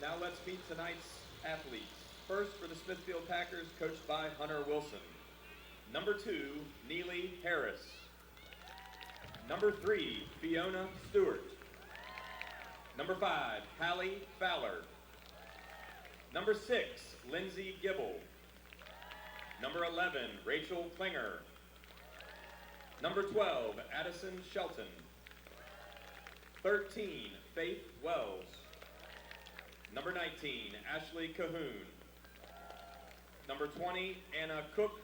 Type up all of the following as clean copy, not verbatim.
Now let's meet tonight's athletes. First, for the Smithfield Packers, coached by Hunter Wilson. Number 2, Neely Harris. Number 3, Fiona Stewart. Number 5, Hallie Fowler. Number 6, Lindsay Gibble. Number 11, Rachel Klinger. Number 12, Addison Shelton. 13, Faith Wells. Number 19, Ashley Cahoon. Number 20, Anna Cook.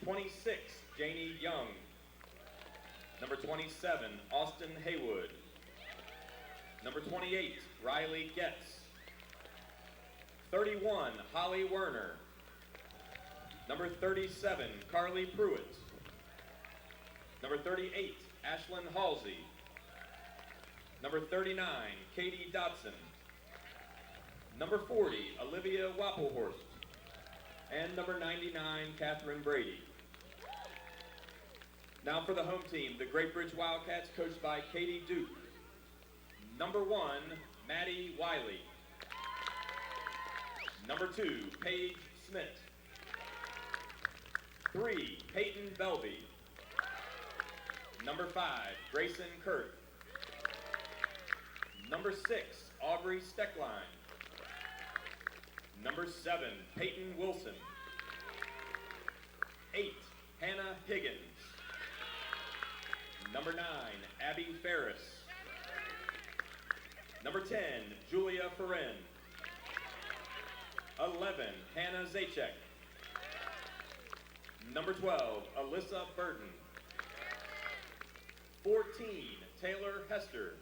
26, Janie Young. Number 27, Austin Haywood. Number 28, Riley Getz. 31, Holly Werner. Number 37, Carly Pruitt. Number 38, Ashlyn Halsey. Number 39, Katie Dodson. Number 40, Olivia Wappelhorst. And number 99, Catherine Brady. Now for the home team, the Great Bridge Wildcats, coached by Katie Duke. Number 1, Maddie Wiley. Number 2, Paige Smith. 3, Peyton Belby. Number 5, Grayson Kurt. Number 6, Aubrey Steckline. Number 7, Peyton Wilson. 8, Hannah Higgins. Number 9, Abby Ferris. Number 10, Julia Ferrin. 11, Hannah Zaczek. Number 12, Alyssa Burton. 14, Taylor Hester.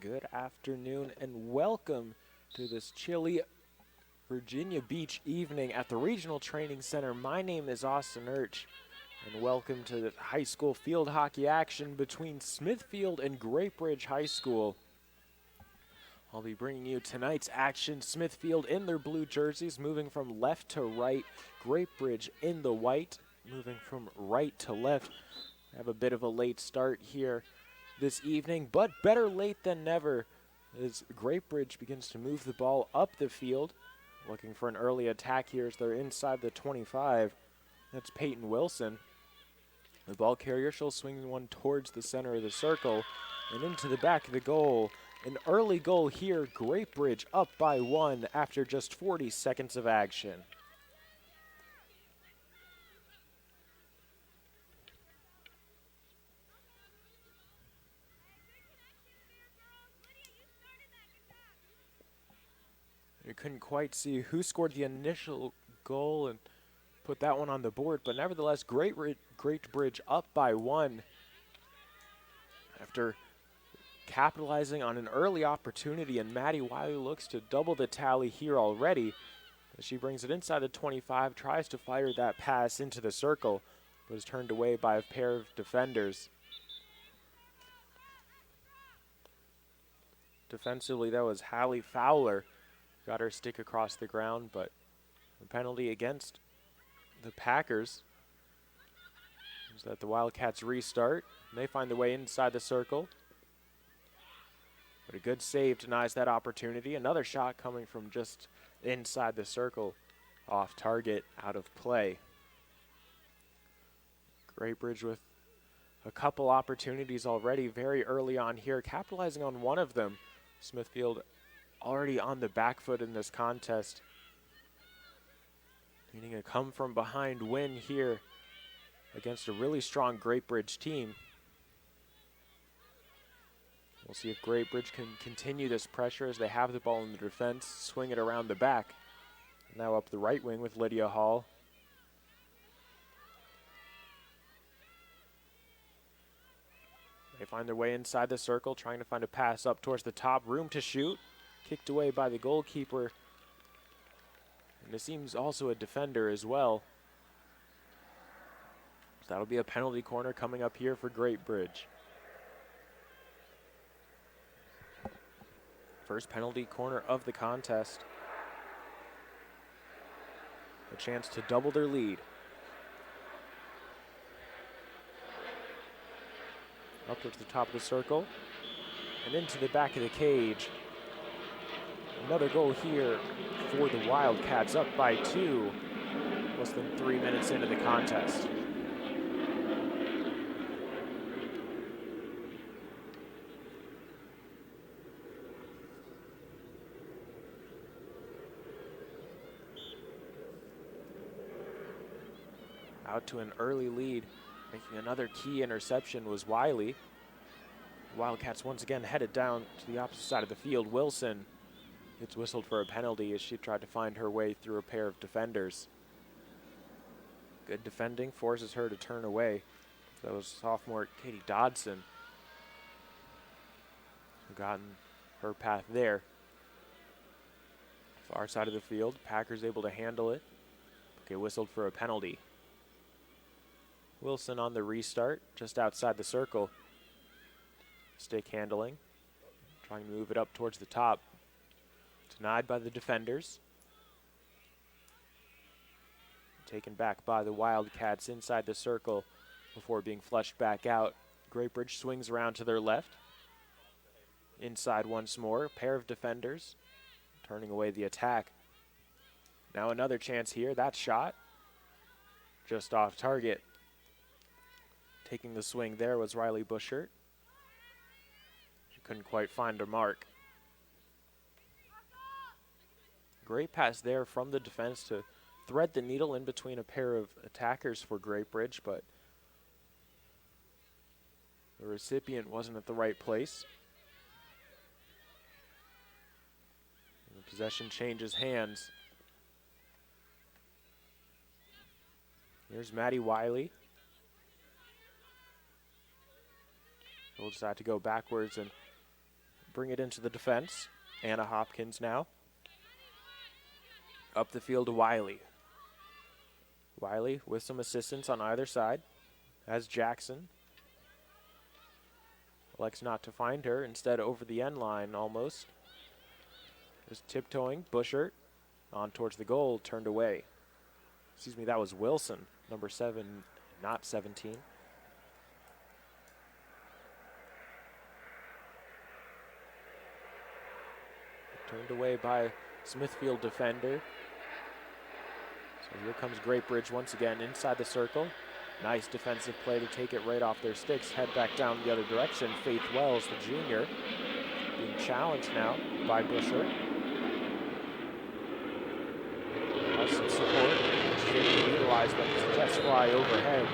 Good afternoon and welcome to this chilly Virginia Beach evening at the Regional Training Center. My name is Austin Urch and welcome to the high school field hockey action between Smithfield and Great Bridge High School. I'll be bringing you tonight's action. Smithfield in their blue jerseys, moving from left to right. Great Bridge in the white, moving from right to left. Have a bit of a late start here. this evening, but better late than never as Great Bridge begins to move the ball up the field, looking for an early attack here as they're inside the 25. That's Peyton Wilson. The ball carrier, she'll swing one towards the center of the circle and into the back of the goal. An early goal here, Great Bridge up by 1 after just 40 seconds of action. We couldn't quite see who scored the initial goal and put that one on the board, but nevertheless, Great Bridge up by 1 after capitalizing on an early opportunity, and Maddie Wiley looks to double the tally here already as she brings it inside the 25, tries to fire that pass into the circle, but is turned away by a pair of defenders. Defensively, that was Hallie Fowler. Got her stick across the ground, but a penalty against the Packers. So that the Wildcats restart. They find their way inside the circle. But a good save denies that opportunity. Another shot coming from just inside the circle, off target, out of play. Great Bridge with a couple opportunities already very early on here, capitalizing on one of them. Smithfield already on the back foot in this contest. Needing a come from behind win here against a really strong Great Bridge team. We'll see if Great Bridge can continue this pressure as they have the ball in the defense, swing it around the back. Now up the right wing with Lydia Hall. They find their way inside the circle, trying to find a pass up towards the top. Room to shoot. Kicked away by the goalkeeper. And it seems also a defender as well. So that'll be a penalty corner coming up here for Great Bridge. First penalty corner of the contest. A chance to double their lead. Up to the top of the circle and into the back of the cage. Another goal here for the Wildcats, up by 2, less than 3 minutes into the contest. Out to an early lead, making another key interception was Wiley. Wildcats once again headed down to the opposite side of the field. Wilson gets whistled for a penalty as she tried to find her way through a pair of defenders. Good defending forces her to turn away. That was sophomore Katie Dodson who gotten her path there. Far side of the field, Packers able to handle it. Okay, whistled for a penalty. Wilson on the restart, just outside the circle. Stick handling, trying to move it up towards the top. Denied by the defenders. Taken back by the Wildcats inside the circle before being flushed back out. Great Bridge swings around to their left. Inside once more, a pair of defenders turning away the attack. Now another chance here, that shot just off target. Taking the swing there was Riley Buschert. She couldn't quite find her mark. Great pass there from the defense to thread the needle in between a pair of attackers for Great Bridge, but the recipient wasn't at the right place. And the possession changes hands. Here's Maddie Wiley. We'll decide to go backwards and bring it into the defense. Anna Hopkins now. Up the field to Wiley. Wiley with some assistance on either side. As Jackson elects not to find her, instead over the end line almost. Just tiptoeing, Buschert on towards the goal, turned away. Excuse me, that was Wilson, number 7, not 17. Turned away by Smithfield defender. So here comes Great Bridge once again inside the circle. Nice defensive play to take it right off their sticks. Head back down the other direction. Faith Wells, the junior, being challenged now by Busher. Has some support. She's able to utilize them as jets fly overhead.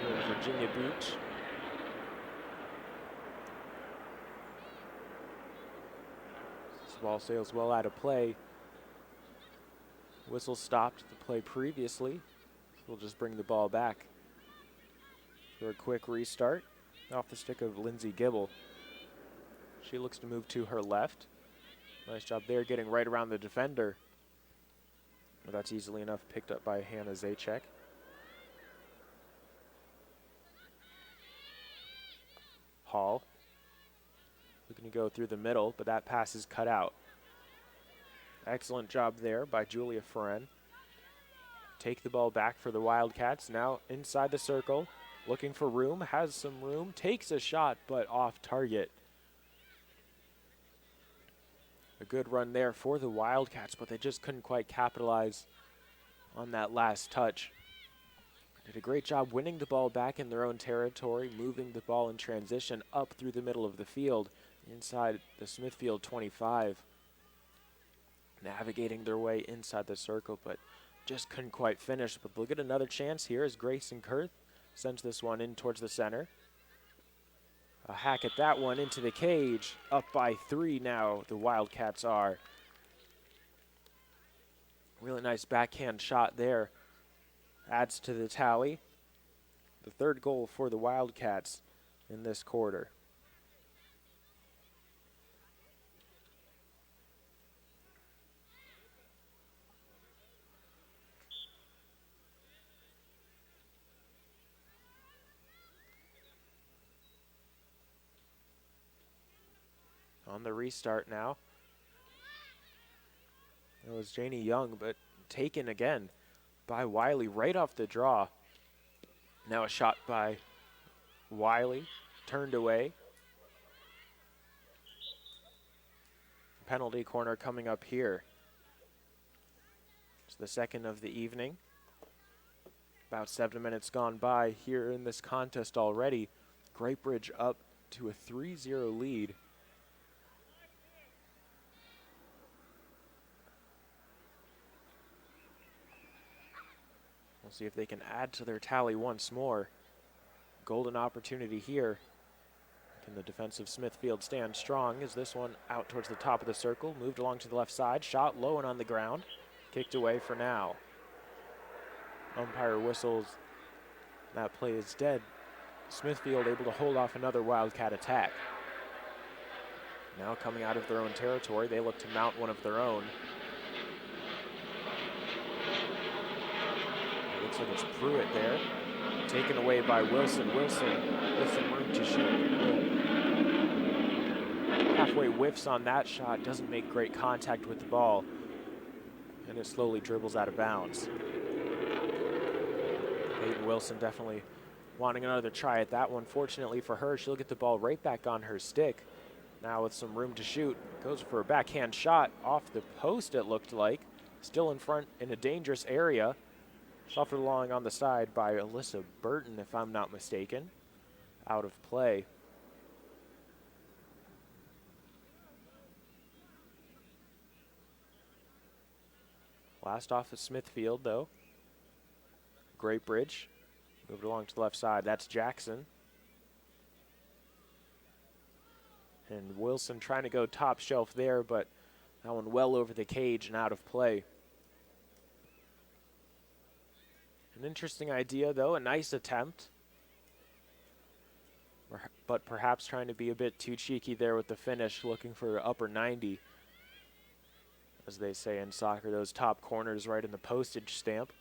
Here in Virginia Beach. This ball sails well out of play. Whistle stopped the play previously. We'll just bring the ball back for a quick restart off the stick of Lindsay Gibble. She looks to move to her left. Nice job there getting right around the defender. But that's easily enough picked up by Hannah Zajac. Hall looking to go through the middle, but that pass is cut out. Excellent job there by Julia Ferren. Take the ball back for the Wildcats. Now inside the circle, looking for room, has some room, takes a shot, but off target. A good run there for the Wildcats, but they just couldn't quite capitalize on that last touch. Did a great job winning the ball back in their own territory, moving the ball in transition up through the middle of the field, inside the Smithfield 25. Navigating their way inside the circle, but just couldn't quite finish. But we'll get another chance here as Grayson Kurth sends this one in towards the center. A hack at that one into the cage. Up by 3 now, the Wildcats are. Really nice backhand shot there. Adds to the tally. The third goal for the Wildcats in this quarter. On the restart now. It was Janie Young, but taken again by Wiley right off the draw. Now a shot by Wiley, turned away. Penalty corner coming up here. It's the second of the evening. About 7 minutes gone by here in this contest already. Great Bridge up to a 3-0 lead. We'll see if they can add to their tally once more. Golden opportunity here. Can the defensive Smithfield stand strong? Is this one out towards the top of the circle? Moved along to the left side. Shot low and on the ground. Kicked away for now. Umpire whistles. That play is dead. Smithfield able to hold off another Wildcat attack. Now coming out of their own territory, they look to mount one of their own. Looks like it's Pruitt there. Taken away by Wilson. Wilson with some room to shoot. Halfway whiffs on that shot. Doesn't make great contact with the ball. And it slowly dribbles out of bounds. Hayden Wilson definitely wanting another try at that one. Fortunately for her, she'll get the ball right back on her stick. Now with some room to shoot. Goes for a backhand shot off the post, it looked like. Still in front in a dangerous area. Shuffled along on the side by Alyssa Burton, if I'm not mistaken. Out of play. Last off of Smithfield, though. Great Bridge. Moved along to the left side. That's Jackson. And Wilson trying to go top shelf there, but that one well over the cage and out of play. An interesting idea, though, a nice attempt. But perhaps trying to be a bit too cheeky there with the finish, looking for upper 90. As they say in soccer, those top corners right in the postage stamp.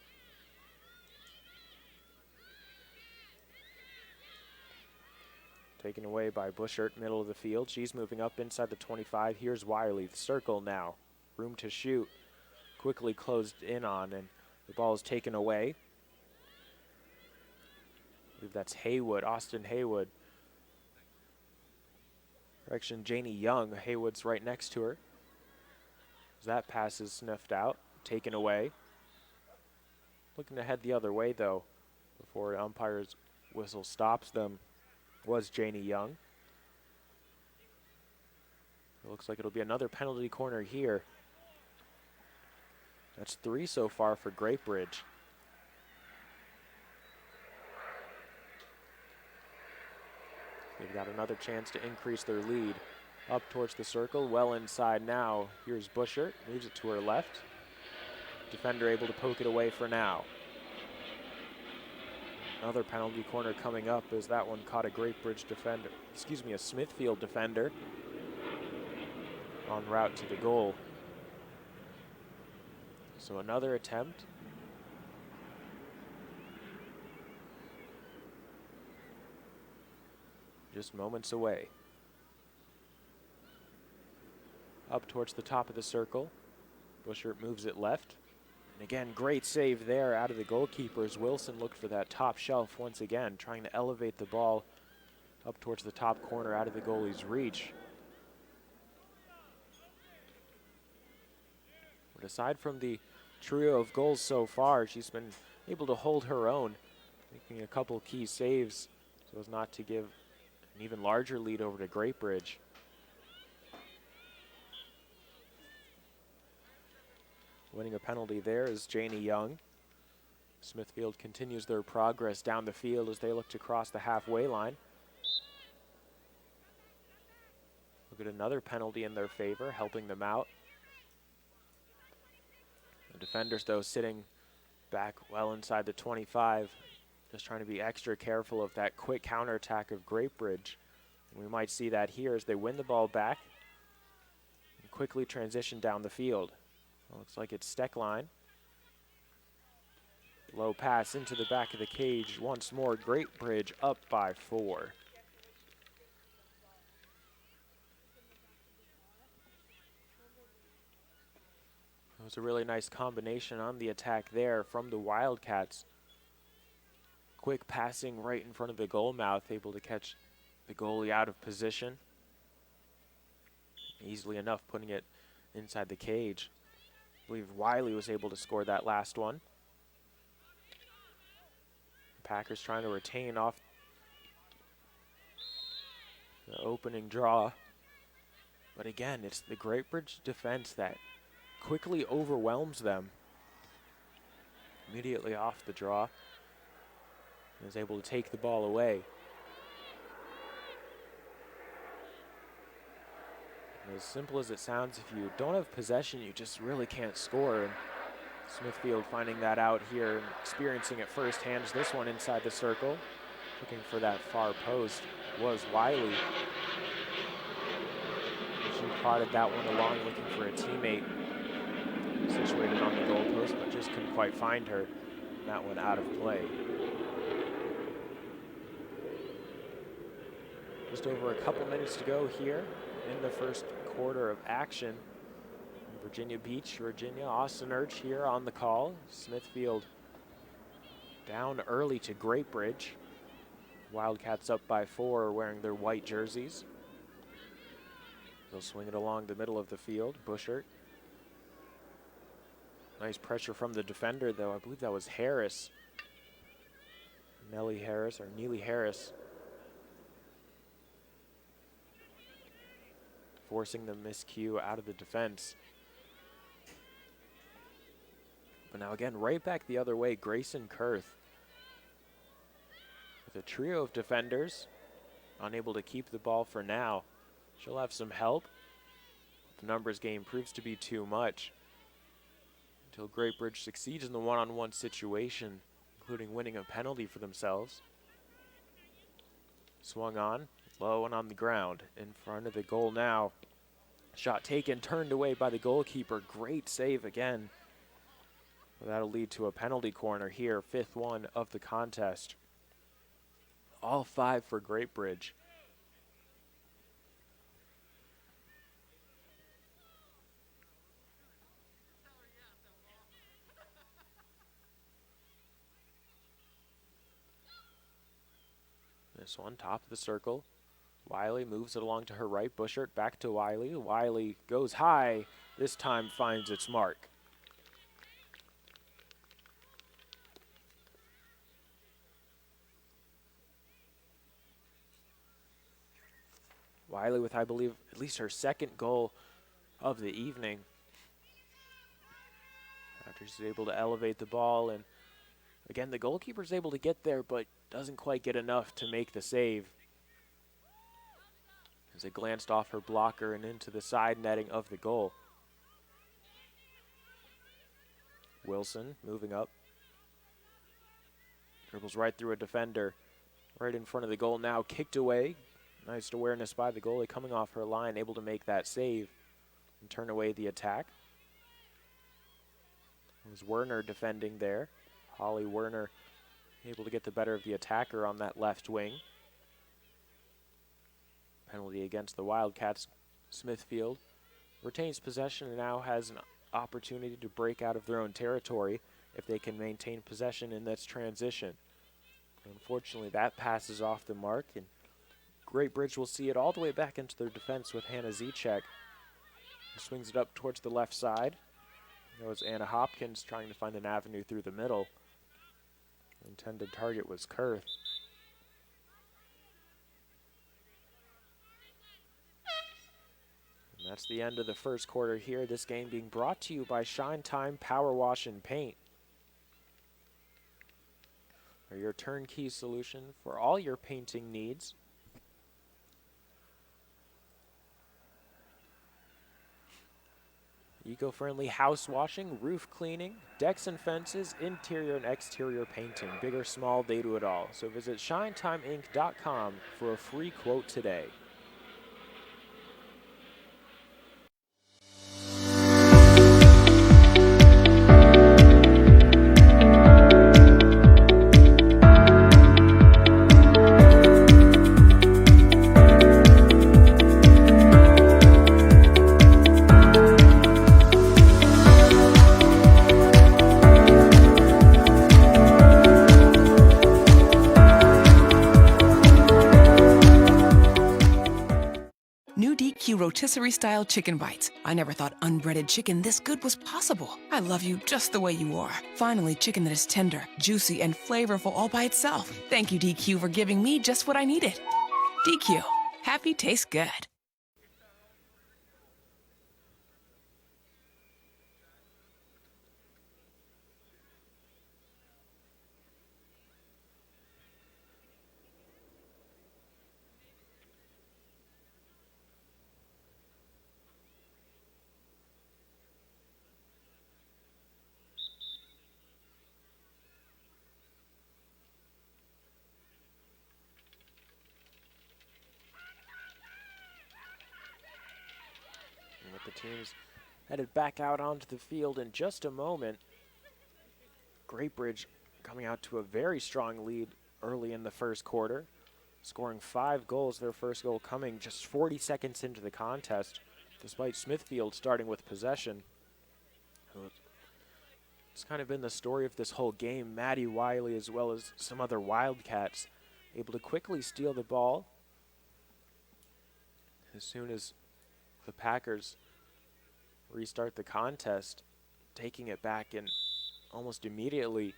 Taken away by Buschert, middle of the field. She's moving up inside the 25. Here's Wiley, the circle now. Room to shoot. Quickly closed in on, and the ball is taken away. I believe that's Haywood, Austin Haywood. Correction, Janie Young. Haywood's right next to her. That pass is sniffed out, taken away. Looking to head the other way, though, before the umpire's whistle stops them, was Janie Young. It looks like it'll be another penalty corner here. That's 3 so far for Great Bridge. They've got another chance to increase their lead. Up towards the circle, well inside now. Here's Bushert, moves it to her left. Defender able to poke it away for now. Another penalty corner coming up as that one caught a Great Bridge defender, a Smithfield defender en route to the goal. So another attempt. Just moments away. Up towards the top of the circle. Bushert moves it left. And again, great save there out of the goalkeepers. Wilson looked for that top shelf once again, trying to elevate the ball up towards the top corner out of the goalie's reach. But aside from the trio of goals so far, she's been able to hold her own, making a couple key saves so as not to give an even larger lead over to Great Bridge. Winning a penalty there is Janie Young. Smithfield continues their progress down the field as they look to cross the halfway line. Look at another penalty in their favor, helping them out. The defenders, though, sitting back well inside the 25, just trying to be extra careful of that quick counterattack of Great Bridge. And we might see that here as they win the ball back and quickly transition down the field. Looks like it's Steckline. Low pass into the back of the cage. Once more, Great Bridge up by 4. It was a really nice combination on the attack there from the Wildcats. Quick passing right in front of the goal mouth, able to catch the goalie out of position. Easily enough putting it inside the cage. I believe Wiley was able to score that last one. Packers trying to retain off the opening draw. But again, it's the Great Bridge defense that quickly overwhelms them. Immediately off the draw. And is able to take the ball away. As simple as it sounds, if you don't have possession, you just really can't score. And Smithfield finding that out here and experiencing it firsthand. This one inside the circle. Looking for that far post was Wiley. She prodded that one along, looking for a teammate situated on the goalpost, but just couldn't quite find her. That one out of play. Just over a couple minutes to go here in the first quarter of action. Virginia Beach, Virginia, Austin Urch here on the call. Smithfield down early to Great Bridge. Wildcats up by 4, wearing their white jerseys. They'll swing it along the middle of the field. Bushert. Nice pressure from the defender, though. I believe that was Harris. Neely Harris. Forcing the miscue out of the defense. But now again, right back the other way, Grayson Kurth. With a trio of defenders, unable to keep the ball for now. She'll have some help. The numbers game proves to be too much. Until Great Bridge succeeds in the one-on-one situation, including winning a penalty for themselves. Swung on, low and on the ground, in front of the goal now. Shot taken, turned away by the goalkeeper. Great save again. Well, that'll lead to a penalty corner here, 5th one of the contest. All 5 for Great Bridge. This one, top of the circle. Wiley moves it along to her right. Buschert back to Wiley. Wiley goes high. This time finds its mark. Wiley with, I believe, at least her second goal of the evening. After she's able to elevate the ball. And again, the goalkeeper's able to get there, but doesn't quite get enough to make the save. As it glanced off her blocker and into the side netting of the goal. Wilson moving up. Dribbles right through a defender. Right in front of the goal now, kicked away. Nice awareness by the goalie coming off her line, able to make that save and turn away the attack. It was Werner defending there. Holly Werner able to get the better of the attacker on that left wing. Penalty against the Wildcats. Smithfield retains possession and now has an opportunity to break out of their own territory if they can maintain possession in this transition. Unfortunately, that passes off the mark, and Great Bridge will see it all the way back into their defense with Hannah Zicek. Swings it up towards the left side. That was Anna Hopkins trying to find an avenue through the middle. The intended target was Kurth. And that's the end of the first quarter here. This game being brought to you by Shine Time Power Wash and Paint. Or your turnkey solution for all your painting needs. Eco-friendly house washing, roof cleaning, decks and fences, interior and exterior painting. Big or small, they do it all. So visit shinetimeinc.com for a free quote today. Rotisserie-style chicken bites. I never thought unbreaded chicken this good was possible. I love you just the way you are. Finally, chicken that is tender, juicy, and flavorful all by itself. Thank you, DQ, for giving me just what I needed. DQ, happy tastes good. The team's headed back out onto the field in just a moment. Great Bridge coming out to a very strong lead early in the first quarter, scoring 5 goals, their first goal coming just 40 seconds into the contest, despite Smithfield starting with possession. It's kind of been the story of this whole game. Maddie Wiley, as well as some other Wildcats, able to quickly steal the ball as soon as the Packers restart the contest, taking it back, and almost immediately,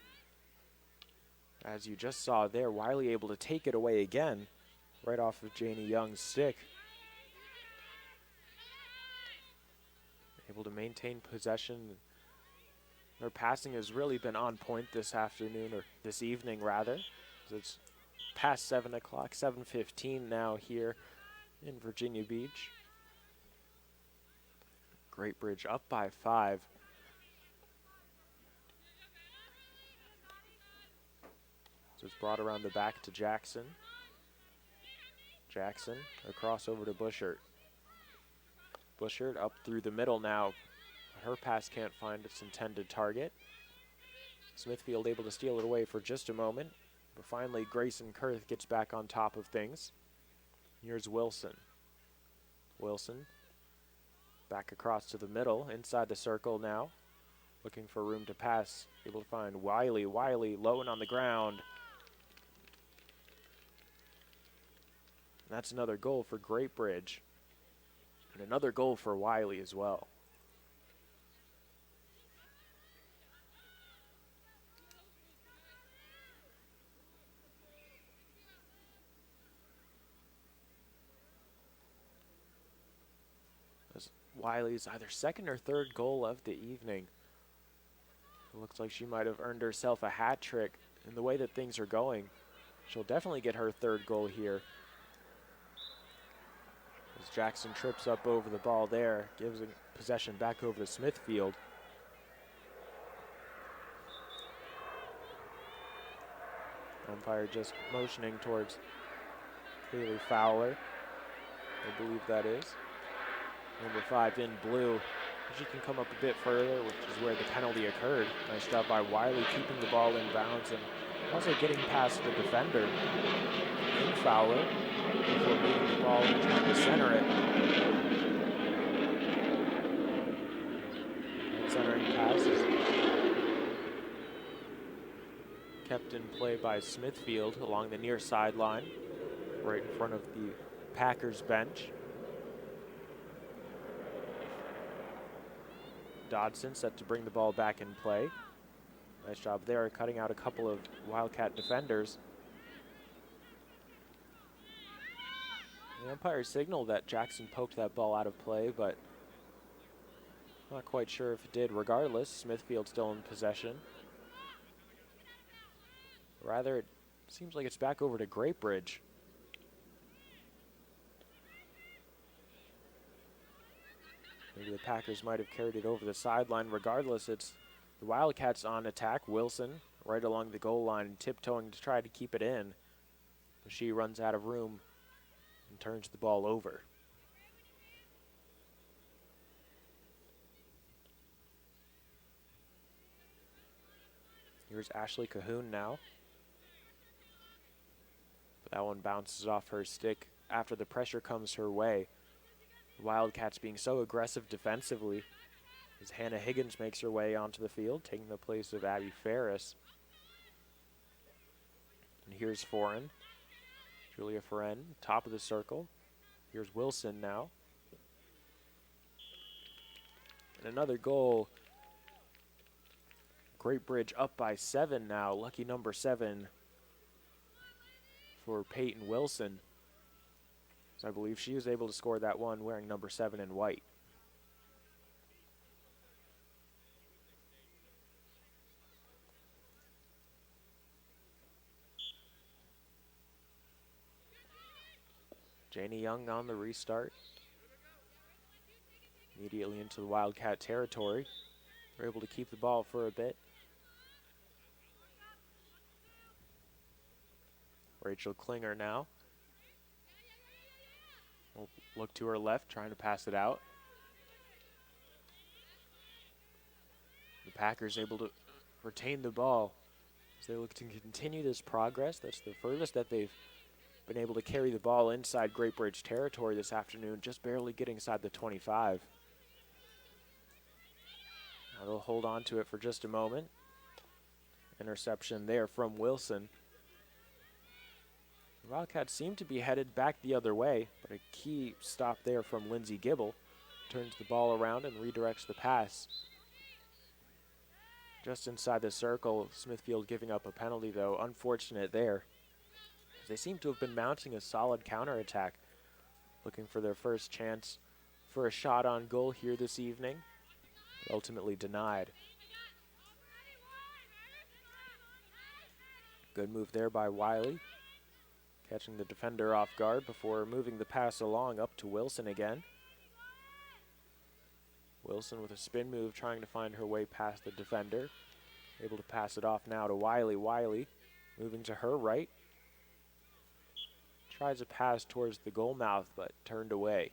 as you just saw there, Wiley able to take it away again right off of Janie Young's stick. Able to maintain possession. Their passing has really been on point this afternoon, or this evening rather. It's past 7 o'clock, 7:15 now here in Virginia Beach. Great Bridge up by 5. So it's brought around the back to Jackson. Jackson across over to Buschert. Buschert up through the middle now. Her pass can't find its intended target. Smithfield able to steal it away for just a moment. But finally Grayson Kurth gets back on top of things. Here's Wilson. Wilson back across to the middle, inside the circle now. Looking for room to pass. Able to find Wiley. Wiley low and on the ground. And that's another goal for Great Bridge. And another goal for Wiley as well. As Wiley's either second or third goal of the evening. It looks like she might have earned herself a hat trick. In the way that things are going, she'll definitely get her third goal here. As Jackson trips up over the ball there, gives possession back over to Smithfield. Umpire just motioning towards Kaylee Fowler, I believe that is. Number 5 in blue. She can come up a bit further, which is where the penalty occurred. Nice job by Wiley keeping the ball in bounds and also getting past the defender in Fowler before moving the ball and trying to center it. And centering pass is kept in play by Smithfield along the near sideline, right in front of the Packers bench. Dodson set to bring the ball back in play. Nice job there, cutting out a couple of Wildcat defenders. The umpire signaled that Jackson poked that ball out of play, but not quite sure if it did. Regardless, Smithfield still in possession. Rather, it seems like it's back over to Great Bridge. Maybe the Packers might have carried it over the sideline. Regardless, it's the Wildcats on attack. Wilson right along the goal line, tiptoeing to try to keep it in. But she runs out of room and turns the ball over. Here's Ashley Cahoon now. But that one bounces off her stick after the pressure comes her way. Wildcats being so aggressive defensively as Hannah Higgins makes her way onto the field, taking the place of Abby Ferris. And here's Foreign. Julia Foreign, top of the circle. Here's Wilson now. And another goal. Great Bridge up by 7 now. Lucky number 7 for Peyton Wilson. So I believe she was able to score that one wearing number 7 in white. Janie Young on the restart. Immediately into the Wildcat territory. We're able to keep the ball for a bit. Rachel Klinger now. Will look to her left, trying to pass it out. The Packers able to retain the ball as they look to continue this progress. That's the furthest that they've been able to carry the ball inside Great Bridge territory this afternoon, just barely getting inside the 25. Now they'll hold on to it for just a moment. Interception there from Wilson. The Wildcats seem to be headed back the other way, but a key stop there from Lindsey Gibble. Turns the ball around and redirects the pass. Just inside the circle, Smithfield giving up a penalty though. Unfortunate there. They seem to have been mounting a solid counterattack, looking for their first chance for a shot on goal here this evening. Ultimately denied. Good move there by Wiley. Catching the defender off guard before moving the pass along up to Wilson again. Wilson with a spin move trying to find her way past the defender. Able to pass it off now to Wiley. Wiley moving to her right. Tries a pass towards the goal mouth but turned away.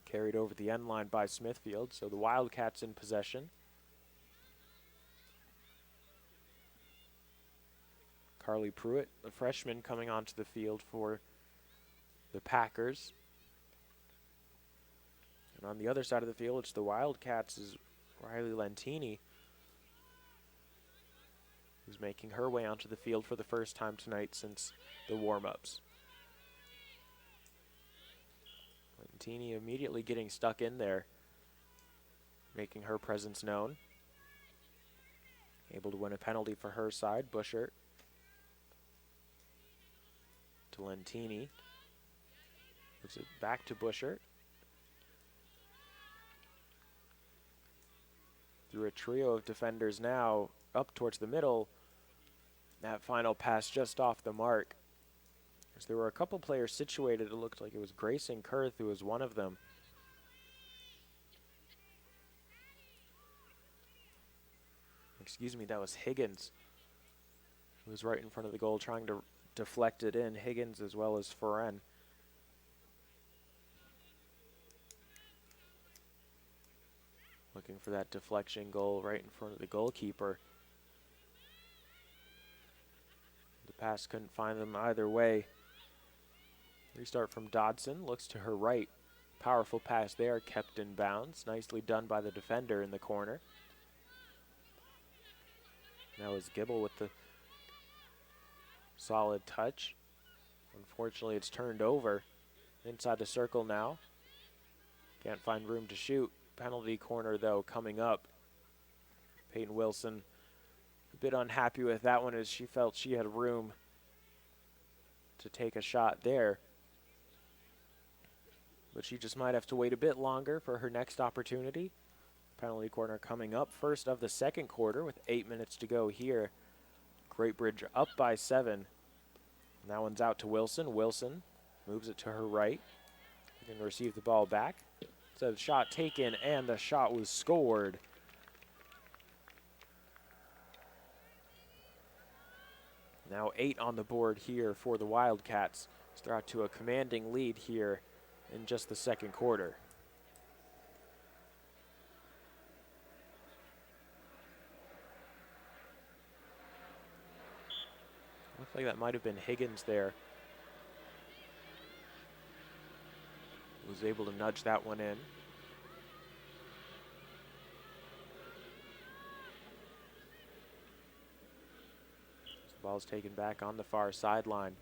Carried over the end line by Smithfield, so the Wildcats in possession. Carly Pruitt, the freshman, coming onto the field for the Packers. And on the other side of the field, it's the Wildcats' Riley Lentini, who's is making her way onto the field for the first time tonight since the warm-ups. Lentini immediately getting stuck in there, making her presence known. Able to win a penalty for her side. Buschert to Lentini. Moves it back to Buschert. Through a trio of defenders now, up towards the middle. That final pass just off the mark. As there were a couple players situated, it looked like it was Grayson Kurth who was one of them. Excuse me, that was Higgins, who was right in front of the goal trying to deflect it in. Higgins as well as Ferren. Looking for that deflection goal right in front of the goalkeeper. The pass couldn't find them either way. Restart from Dodson, looks to her right. Powerful pass there, kept in bounds. Nicely done by the defender in the corner. That was Gibble with the solid touch. Unfortunately, it's turned over. Inside the circle now. Can't find room to shoot. Penalty corner, though, coming up. Peyton Wilson a bit unhappy with that one as she felt she had room to take a shot there. But she just might have to wait a bit longer for her next opportunity. Penalty corner coming up first of the second quarter with 8 minutes to go here. Great Bridge up by 7. And that one's out to Wilson. Wilson moves it to her right. She can receive the ball back. So the shot taken and the shot was scored. Now 8 on the board here for the Wildcats. They're out to a commanding lead here in just the second quarter. Looks like that might have been Higgins there. Was able to nudge that one in. The ball's taken back on the far sideline.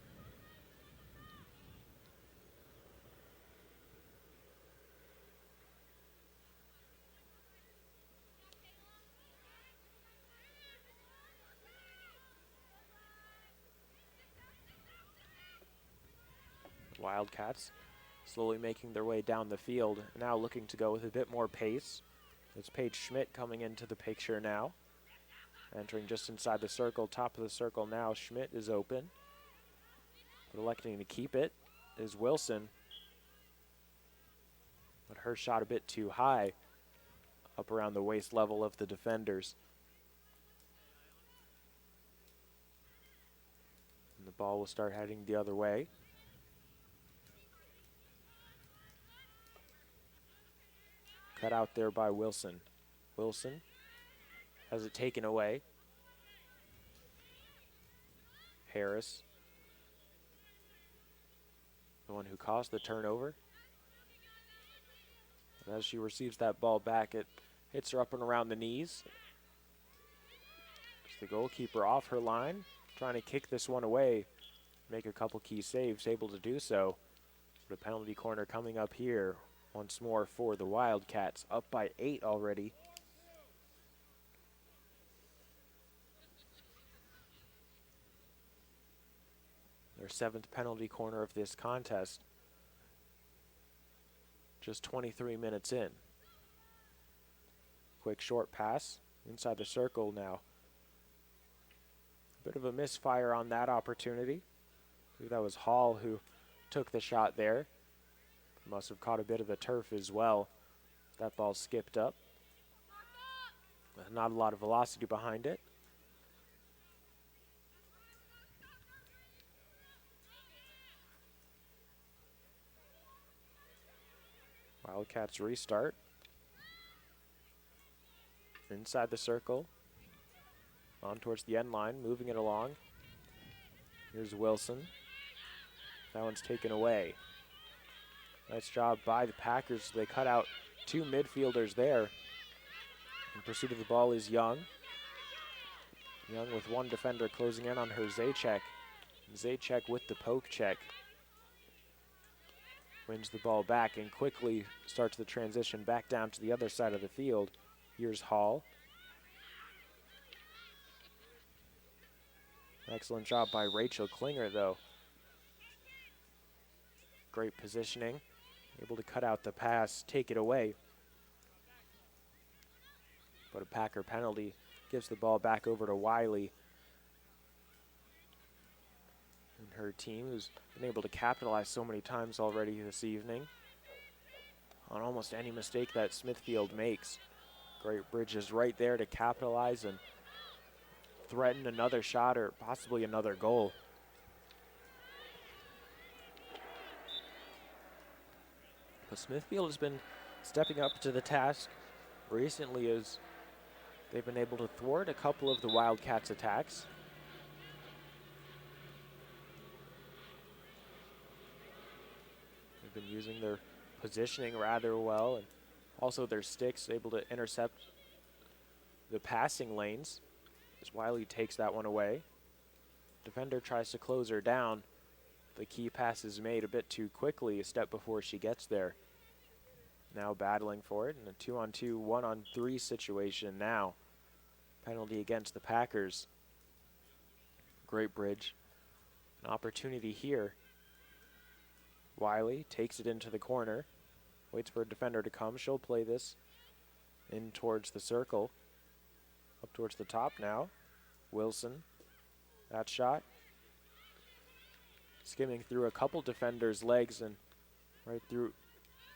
Wildcats slowly making their way down the field, now looking to go with a bit more pace. It's Paige Schmidt coming into the picture now. Entering just inside the circle, top of the circle now. Schmidt is open. But electing to keep it is Wilson. But her shot a bit too high, up around the waist level of the defenders. And the ball will start heading the other way. Cut out there by Wilson. Wilson has it taken away. Harris, the one who caused the turnover. And as she receives that ball back, it hits her up and around the knees. The goalkeeper off her line, trying to kick this one away, make a couple key saves, able to do so. The penalty corner coming up here. Once more for the Wildcats, up by 8 already. Their 7th penalty corner of this contest. Just 23 minutes in. Quick short pass inside the circle now. Bit of a misfire on that opportunity. I believe that was Hall who took the shot there. Must have caught a bit of the turf as well. That ball skipped up. Not a lot of velocity behind it. Wildcats restart. Inside the circle. On towards the end line, moving it along. Here's Wilson. That one's taken away. Nice job by the Packers. They cut out 2 midfielders there. In pursuit of the ball is Young. Young with one defender closing in on her, Zajac. Zajac with the poke check. Wins the ball back and quickly starts the transition back down to the other side of the field. Here's Hall. Excellent job by Rachel Klinger, though. Great positioning. Able to cut out the pass, take it away. But a Packer penalty gives the ball back over to Wiley. And her team, who's been able to capitalize so many times already this evening on almost any mistake that Smithfield makes. Great Bridge is right there to capitalize and threaten another shot or possibly another goal. But Smithfield has been stepping up to the task recently as they've been able to thwart a couple of the Wildcats' attacks. They've been using their positioning rather well, and also their sticks able to intercept the passing lanes as Wiley takes that one away. Defender tries to close her down. The key pass is made a bit too quickly, a step before she gets there. Now battling for it in a 2-on-2, 1-on-3 situation now. Penalty against the Packers. Great Bridge. An opportunity here. Wiley takes it into the corner. Waits for a defender to come. She'll play this in towards the circle. Up towards the top now. Wilson. That shot. Skimming through a couple defenders' legs and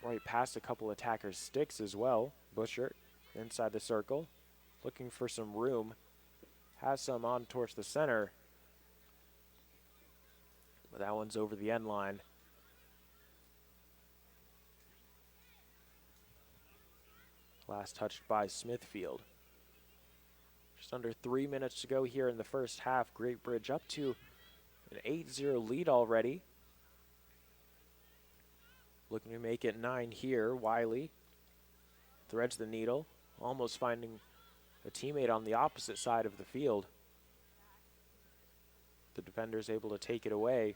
right past a couple attackers' sticks as well. Bushert inside the circle. Looking for some room. Has some on towards the center. But that one's over the end line. Last touched by Smithfield. Just under 3 minutes to go here in the first half. Great Bridge up to an 8-0 lead already. Looking to make it 9 here. Wiley threads the needle, almost finding a teammate on the opposite side of the field. The defender's able to take it away.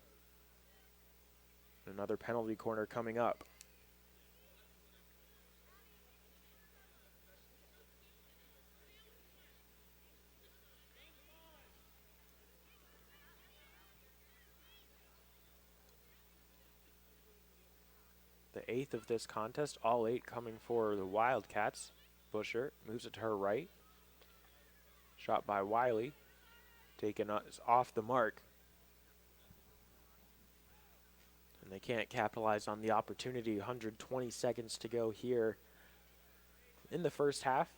Another penalty corner coming up. The 8th of this contest, all 8 coming for the Wildcats. Busher moves it to her right. Shot by Wiley. Taken off the mark. And they can't capitalize on the opportunity. 120 seconds to go here in the first half.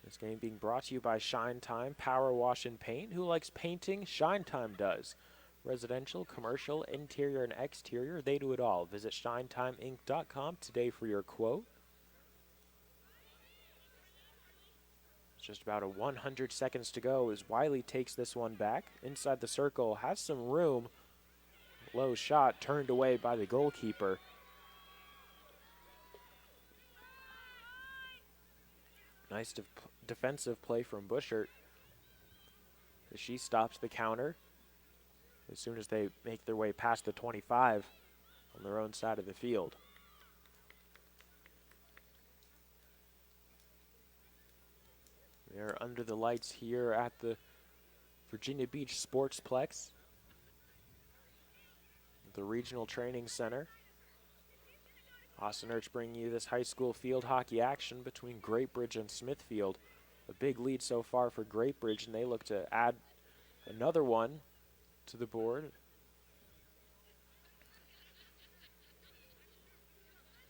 This game being brought to you by Shine Time Power Wash and Paint. Who likes painting? Shine Time does. Residential, commercial, interior, and exterior, they do it all. Visit shinetimeinc.com today for your quote. It's just about 100 seconds to go as Wiley takes this one back. Inside the circle, has some room. Low shot turned away by the goalkeeper. Nice defensive play from Bushert as she stops the counter as soon as they make their way past the 25 on their own side of the field. They're under the lights here at the Virginia Beach Sportsplex, the Regional Training Center. Austin Urch bringing you this high school field hockey action between Great Bridge and Smithfield. A big lead so far for Great Bridge, and they look to add another one to the board.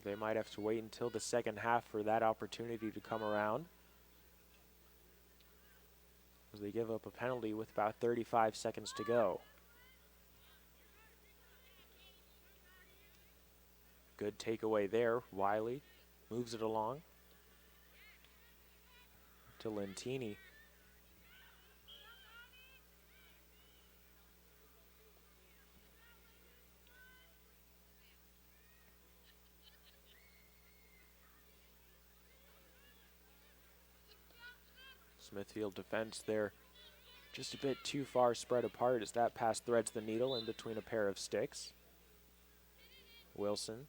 They might have to wait until the second half for that opportunity to come around, as they give up a penalty with about 35 seconds to go. Good takeaway there. Wiley moves it along to Lentini. Smithfield defense there just a bit too far spread apart as that pass threads the needle in between a pair of sticks. Wilson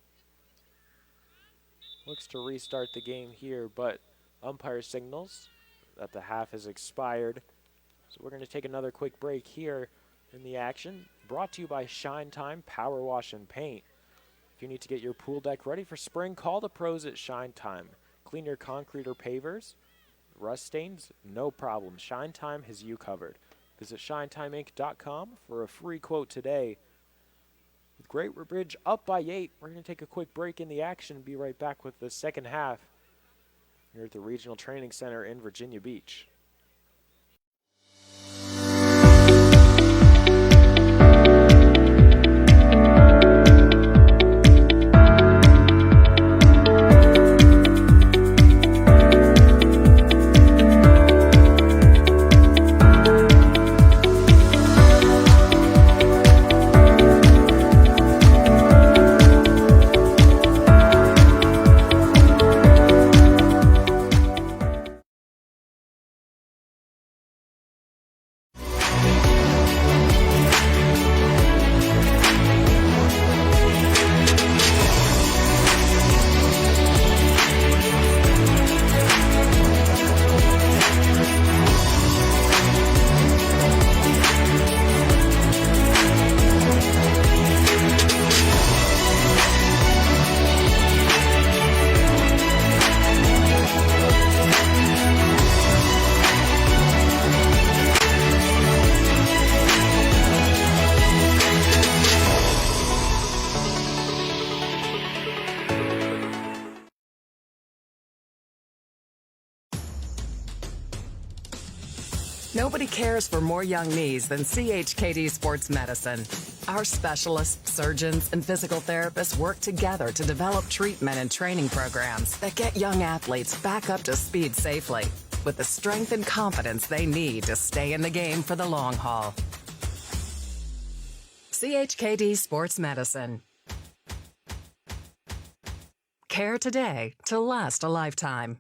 looks to restart the game here, but umpire signals that the half has expired. So we're going to take another quick break here in the action. Brought to you by Shine Time Power Wash and Paint. If you need to get your pool deck ready for spring, call the pros at Shine Time. Clean your concrete or pavers. Rust stains, no problem. Shine Time has you covered. Visit shinetimeinc.com for a free quote today. With Great Bridge up by 8, we're going to take a quick break in the action and be right back with the second half here at the Regional Training Center in Virginia Beach. Nobody cares for more young knees than CHKD Sports Medicine. Our specialists, surgeons, and physical therapists work together to develop treatment and training programs that get young athletes back up to speed safely with the strength and confidence they need to stay in the game for the long haul. CHKD Sports Medicine. Care today to last a lifetime.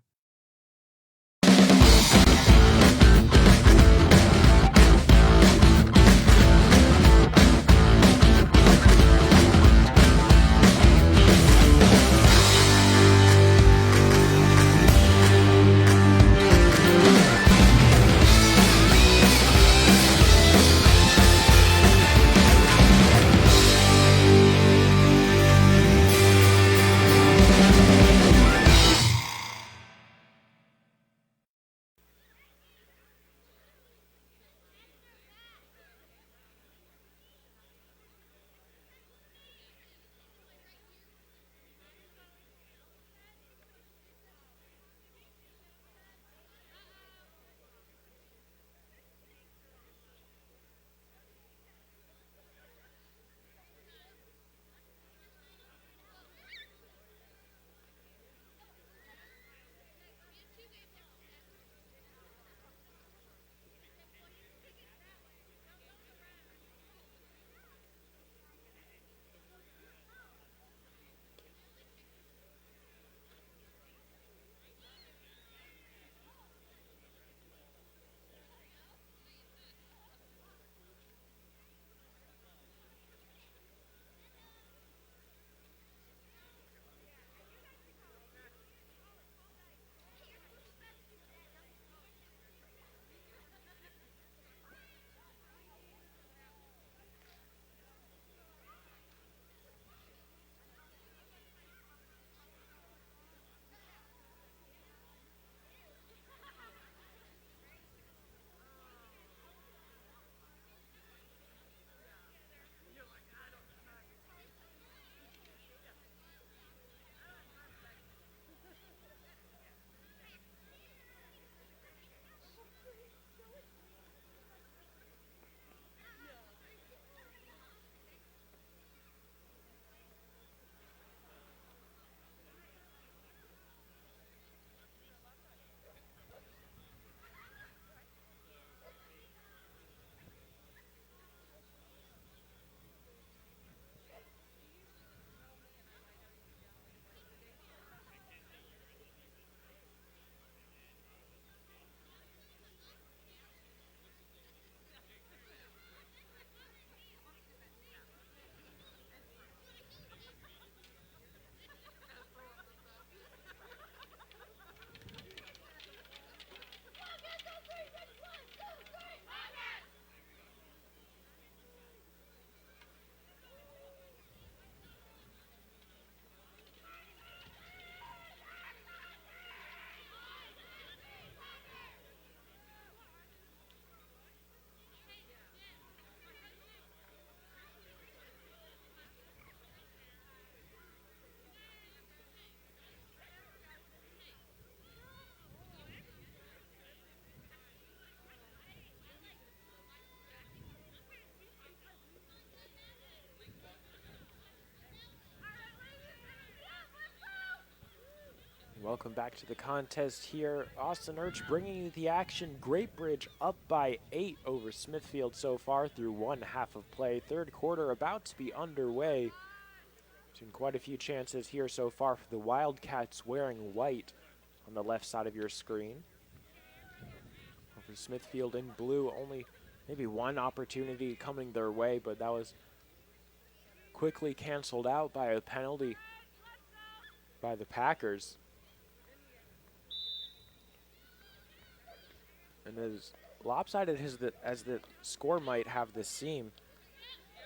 Welcome back to the contest here. Austin Urch bringing you the action. Great Bridge up by 8 over Smithfield so far through one half of play. Third quarter about to be underway. Seen quite a few chances here so far for the Wildcats wearing white on the left side of your screen. Over Smithfield in blue, only maybe one opportunity coming their way, but that was quickly canceled out by a penalty by the Packers. And as lopsided as the score might have this seem,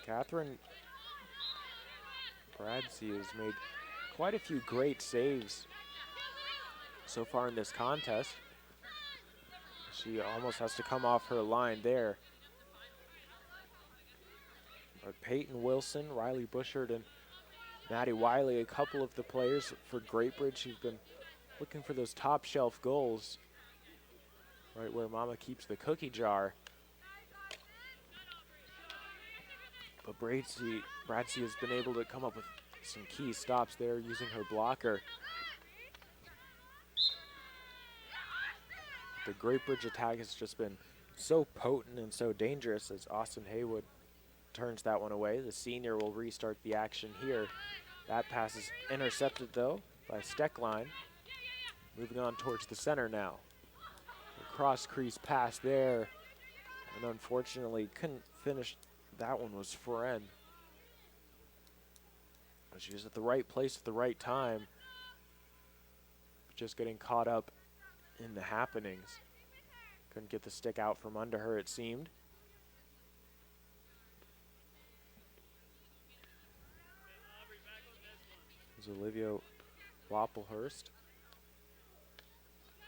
Catherine Bradsey has made quite a few great saves so far in this contest. She almost has to come off her line there. But Peyton Wilson, Riley Bushard, and Maddie Wiley, a couple of the players for Great Bridge who've been looking for those top shelf goals. Right where Mama keeps the cookie jar. But Bradsey has been able to come up with some key stops there using her blocker. The Great Bridge attack has just been so potent and so dangerous as Austin Haywood turns that one away. The senior will restart the action here. That pass is intercepted though by Steckline. Moving on towards the center now. Cross crease pass there, and unfortunately couldn't finish. That one was Fren. But she was at the right place at the right time, just getting caught up in the happenings. Couldn't get the stick out from under her, it seemed. There's Olivia Wappelhurst.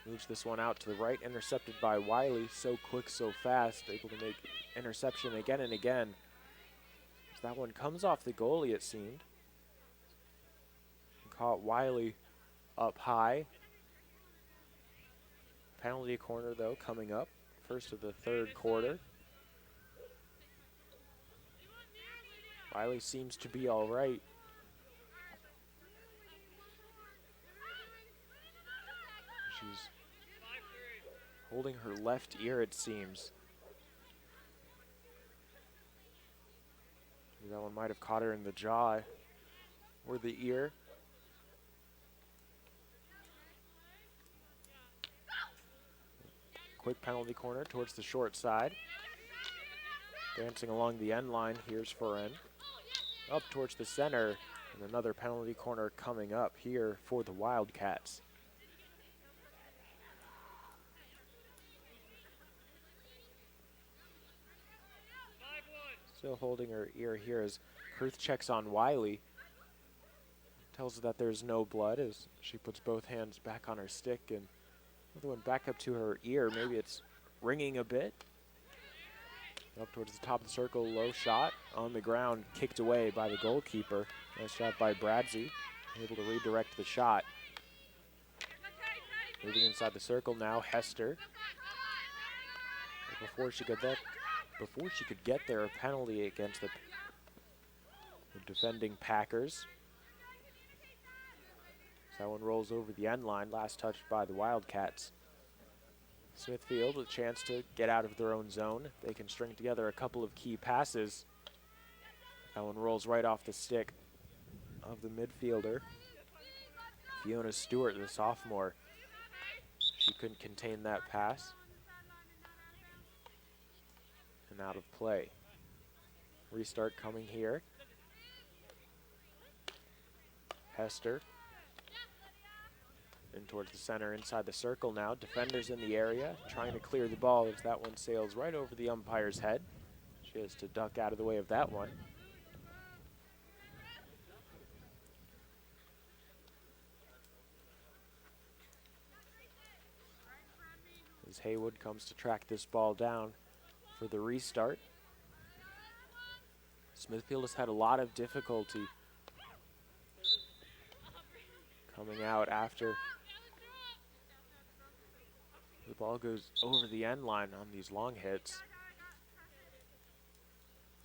Moves this one out to the right, intercepted by Wiley. So quick, so fast, able to make interception again and again. As that one comes off the goalie, it seemed. Caught Wiley up high. Penalty corner, though, coming up. First of the third quarter. Wiley seems to be all right. She's holding her left ear, it seems. That one might have caught her in the jaw or the ear. Quick penalty corner towards the short side. Dancing along the end line, here's Foren. Up towards the center, and another penalty corner coming up here for the Wildcats. Still holding her ear here as Kurth checks on Wiley. Tells her that there's no blood as she puts both hands back on her stick and another one back up to her ear. Maybe it's ringing a bit. Up towards the top of the circle, low shot on the ground, kicked away by the goalkeeper. Nice shot by Bradsey, able to redirect the shot. Moving inside the circle now, Hester. But before she could get there, a penalty against the defending Packers. So that one rolls over the end line, last touched by the Wildcats. Smithfield with a chance to get out of their own zone. They can string together a couple of key passes. That one rolls right off the stick of the midfielder. Fiona Stewart, the sophomore. She couldn't contain that pass. And out of play. Restart coming here. Hester. In towards the center, inside the circle now. Defenders in the area, trying to clear the ball as that one sails right over the umpire's head. She has to duck out of the way of that one. As Haywood comes to track this ball down for the restart. Smithfield has had a lot of difficulty coming out after the ball goes over the end line on these long hits.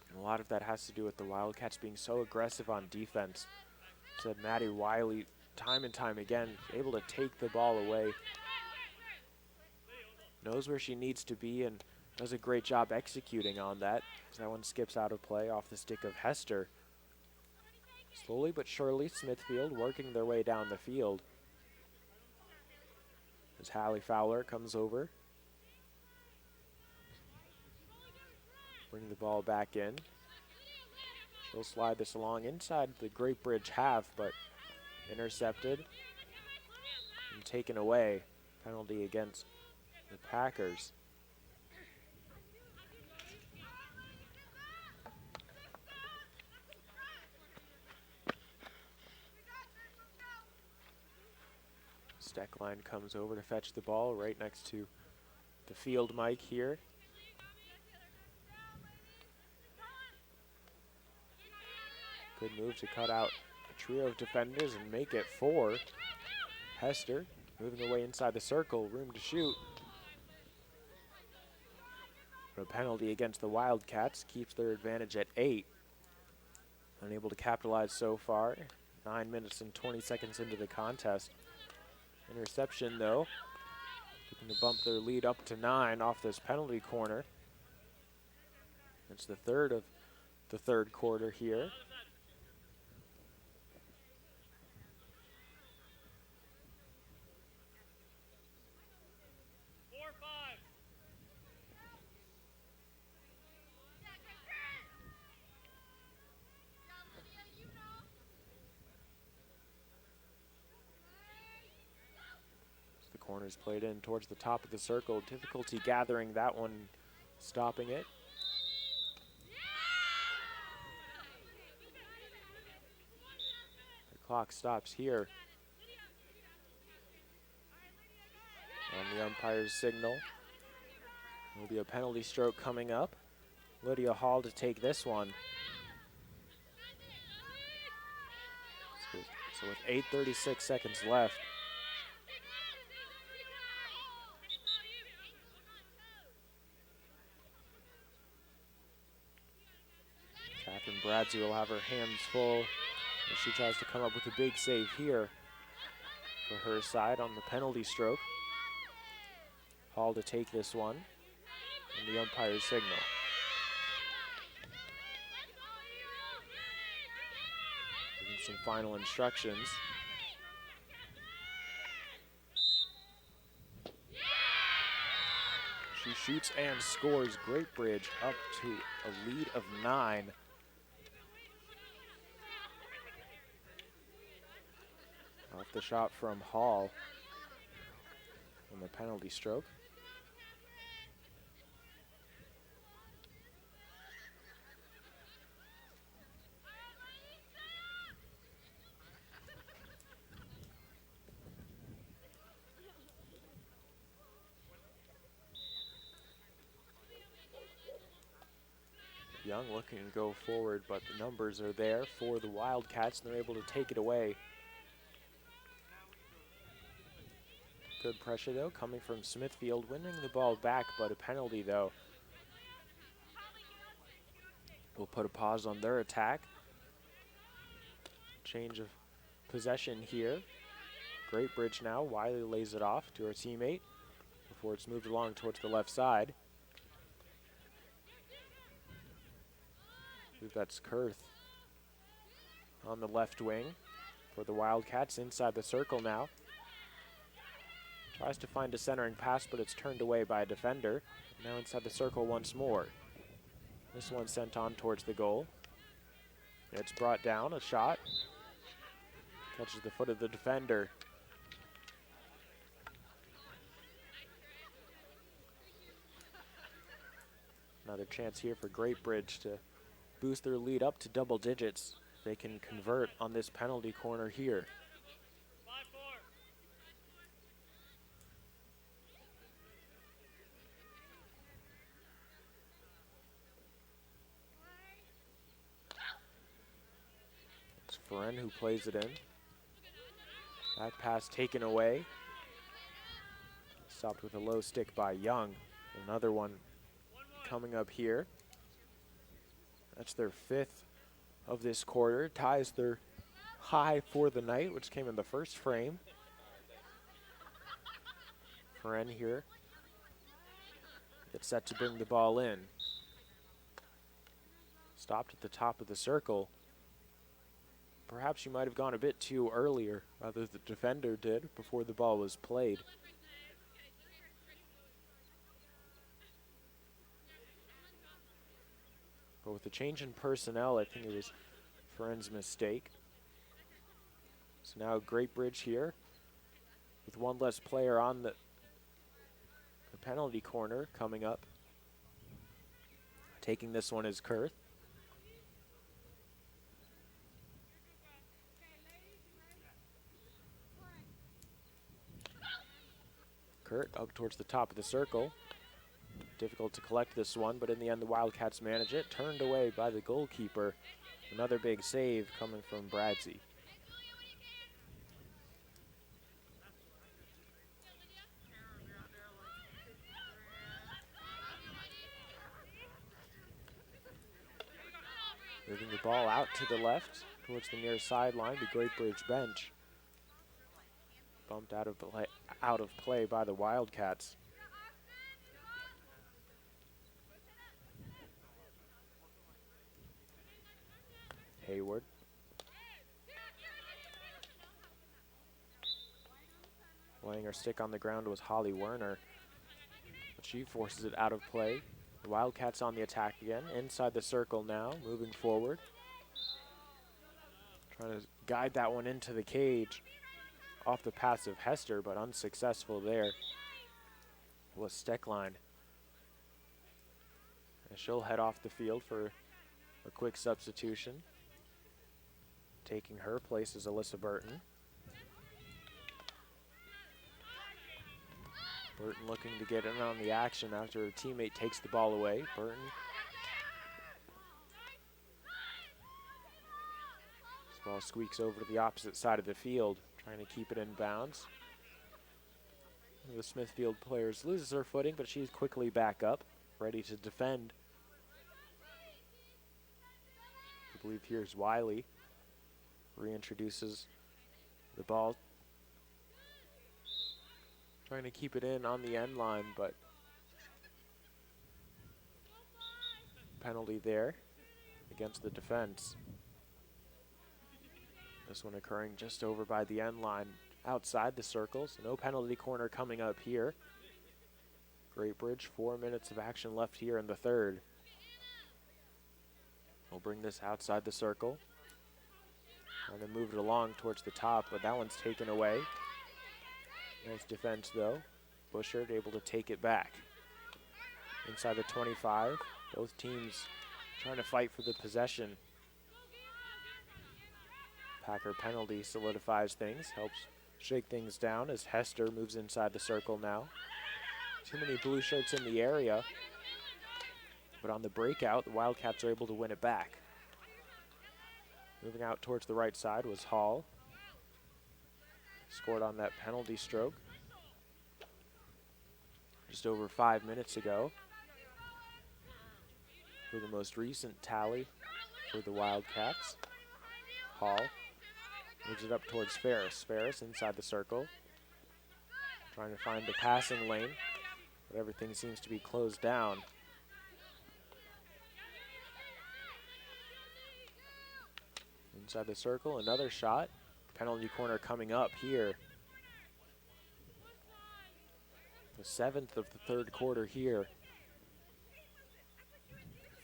And a lot of that has to do with the Wildcats being so aggressive on defense. Said Maddie Wiley time and time again, able to take the ball away. Knows where she needs to be and does a great job executing on that. That one skips out of play off the stick of Hester. Slowly but surely, Smithfield working their way down the field. As Hallie Fowler comes over. Bring the ball back in. She'll slide this along inside the Great Bridge half, but intercepted and taken away. Penalty against the Packers. Steckline comes over to fetch the ball right next to the field mic here. Good move to cut out a trio of defenders and make it 4. Hester moving away inside the circle, room to shoot. But a penalty against the Wildcats keeps their advantage at 8. Unable to capitalize so far. 9 minutes and 20 seconds into the contest. Interception though, looking to bump their lead up to 9 off this penalty corner. It's the third of the third quarter here. Corners played in towards the top of the circle. Difficulty gathering that one, stopping it. The clock stops here. On the umpire's signal. There will be a penalty stroke coming up. Lydia Hall to take this one. So with 8:36 seconds left, Catherine Bradsey will have her hands full as she tries to come up with a big save here for her side on the penalty stroke. Hall to take this one, and the umpire's signal. Giving some final instructions. She shoots and scores. Great Bridge up to a lead of 9. Off the shot from Hall on the penalty stroke. Young looking to go forward, but the numbers are there for the Wildcats, and they're able to take it away. Good pressure, though, coming from Smithfield, winning the ball back, but a penalty, though. Will put a pause on their attack. Change of possession here. Great Bridge now. Wiley lays it off to her teammate before it's moved along towards the left side. I believe that's Kurth on the left wing for the Wildcats, inside the circle now. Tries to find a centering pass, but it's turned away by a defender. Now inside the circle once more. This one sent on towards the goal. It's brought down, a shot. Catches the foot of the defender. Another chance here for Great Bridge to boost their lead up to double digits. They can convert on this penalty corner here. It's Ferren who plays it in. That pass taken away. Stopped with a low stick by Young. Another one coming up here. That's their 5th of this quarter. Ties their high for the night, which came in the first frame. Feren here gets set to bring the ball in. Stopped at the top of the circle. Perhaps you might have gone a bit too earlier, rather the defender did, before the ball was played. But with the change in personnel, I think it was Feren's mistake. So now Great Bridge here with one less player on the penalty corner coming up. Taking this one is Kurth. Kurt up towards the top of the circle. Difficult to collect this one, but in the end the Wildcats manage it. Turned away by the goalkeeper. Another big save coming from Bradsey. Moving the ball out to the left towards the near sideline, the Great Bridge bench. Bumped out of play by the Wildcats. Hayward. Laying her stick on the ground was Holly Werner, but she forces it out of play. The Wildcats on the attack again, inside the circle now, moving forward. Trying to guide that one into the cage. Off the pass of Hester, but unsuccessful there. Was Steckline. And she'll head off the field for a quick substitution. Taking her place is Alyssa Burton. Burton looking to get in on the action after her teammate takes the ball away. Burton. This ball squeaks over to the opposite side of the field, trying to keep it in bounds. One of the Smithfield players loses her footing, but she's quickly back up, ready to defend. I believe here's Wiley. Reintroduces the ball. Trying to keep it in on the end line, but penalty there against the defense. This one occurring just over by the end line, outside the circles. No penalty corner coming up here. Great Bridge, 4 minutes of action left here in the third. We'll bring this outside the circle. Trying to move it along towards the top, but that one's taken away. Nice defense though. Bushard able to take it back. Inside the 25, both teams trying to fight for the possession. Packer penalty solidifies things, helps shake things down as Hester moves inside the circle now. Too many blue shirts in the area, but on the breakout, the Wildcats are able to win it back. Moving out towards the right side was Hall. Scored on that penalty stroke just over 5 minutes ago. For the most recent tally for the Wildcats, Hall moves it up towards Ferris. Ferris inside the circle, trying to find the passing lane, but everything seems to be closed down. Inside the circle, another shot. Penalty corner coming up here. The 7th of the third quarter here.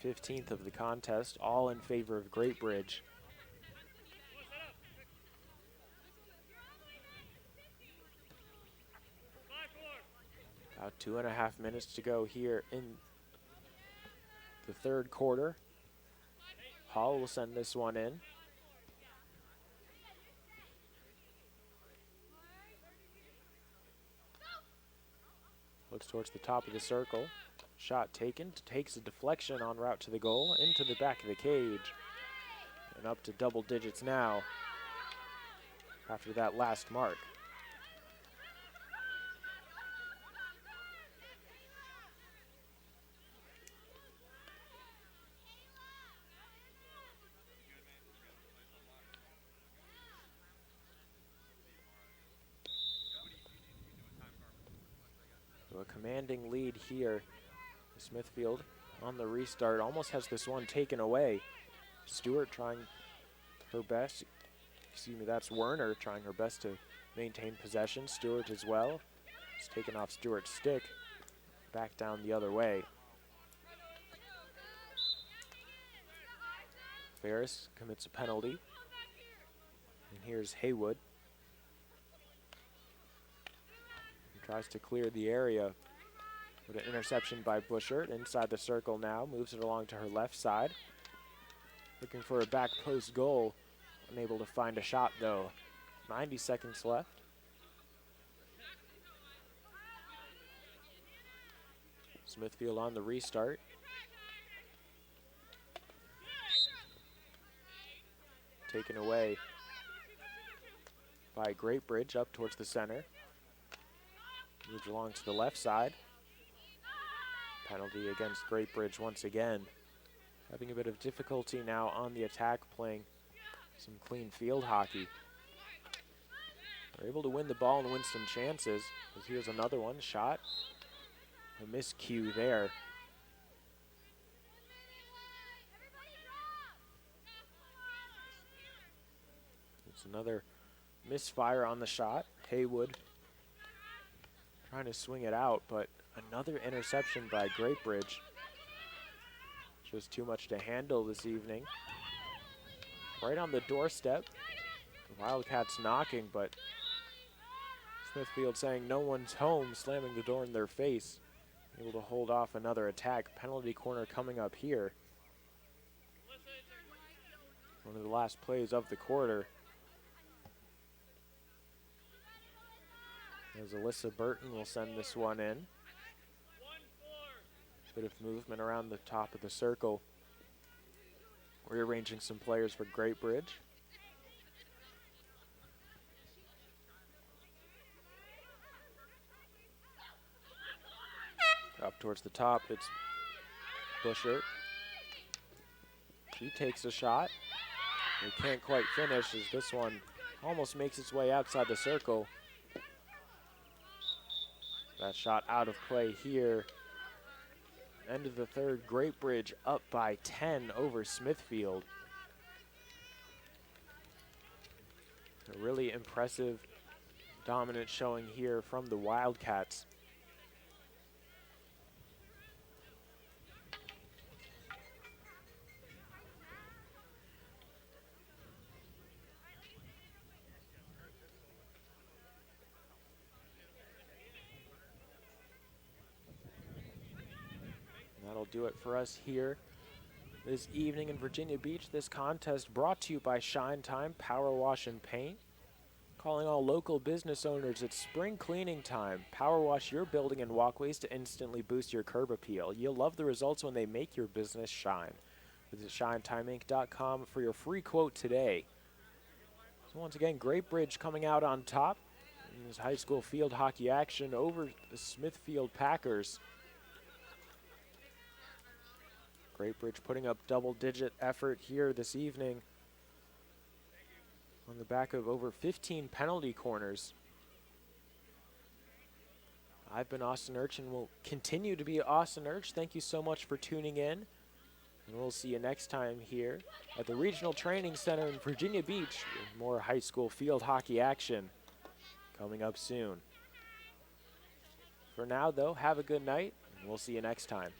15th of the contest, all in favor of Great Bridge. About 2.5 minutes to go here in the third quarter. Hall will send this one in. Looks towards the top of the circle. Shot taken, takes a deflection en route to the goal, into the back of the cage. And up to double digits now after that last mark. commanding lead here. Smithfield on the restart almost has this one taken away. Stewart trying her best. Excuse me, that's Werner trying her best to maintain possession. Stewart as well. It's taken off Stewart's stick. Back down the other way. Ferris commits a penalty. And here's Haywood. He tries to clear the area with an interception by Bushert. Inside the circle now, moves it along to her left side. Looking for a back post goal. Unable to find a shot though. 90 seconds left. Smithfield on the restart. Taken away by Great Bridge up towards the center. Moves along to the left side. Penalty against Great Bridge once again. Having a bit of difficulty now on the attack, playing some clean field hockey. They're able to win the ball and win some chances. As here's another one, shot. A miscue there. It's another misfire on the shot. Haywood trying to swing it out, but another interception by Great Bridge. Just too much to handle this evening. Right on the doorstep. The Wildcats knocking, but Smithfield saying no one's home, slamming the door in their face. Able to hold off another attack. Penalty corner coming up here. One of the last plays of the quarter. As Alyssa Burton will send this one in. Bit of movement around the top of the circle. Rearranging some players for Great Bridge. Up towards the top, it's Bushert. She takes a shot. They can't quite finish as this one almost makes its way outside the circle. That shot out of play here. End of the third, Great Bridge up by 10 over Smithfield. A really impressive, dominant showing here from the Wildcats. That'll do it for us here this evening in Virginia Beach. This contest brought to you by Shine Time Power Wash and Paint. Calling all local business owners, it's spring cleaning time. Power wash your building and walkways to instantly boost your curb appeal. You'll love the results when they make your business shine. Visit ShineTimeInc.com for your free quote today. So once again, Great Bridge coming out on top in this high school field hockey action over the Smithfield Packers. Great Bridge putting up double-digit effort here this evening on the back of over 15 penalty corners. I've been Austin Urch and will continue to be Austin Urch. Thank you so much for tuning in. And we'll see you next time here at the Regional Training Center in Virginia Beach with more high school field hockey action coming up soon. For now, though, have a good night, and we'll see you next time.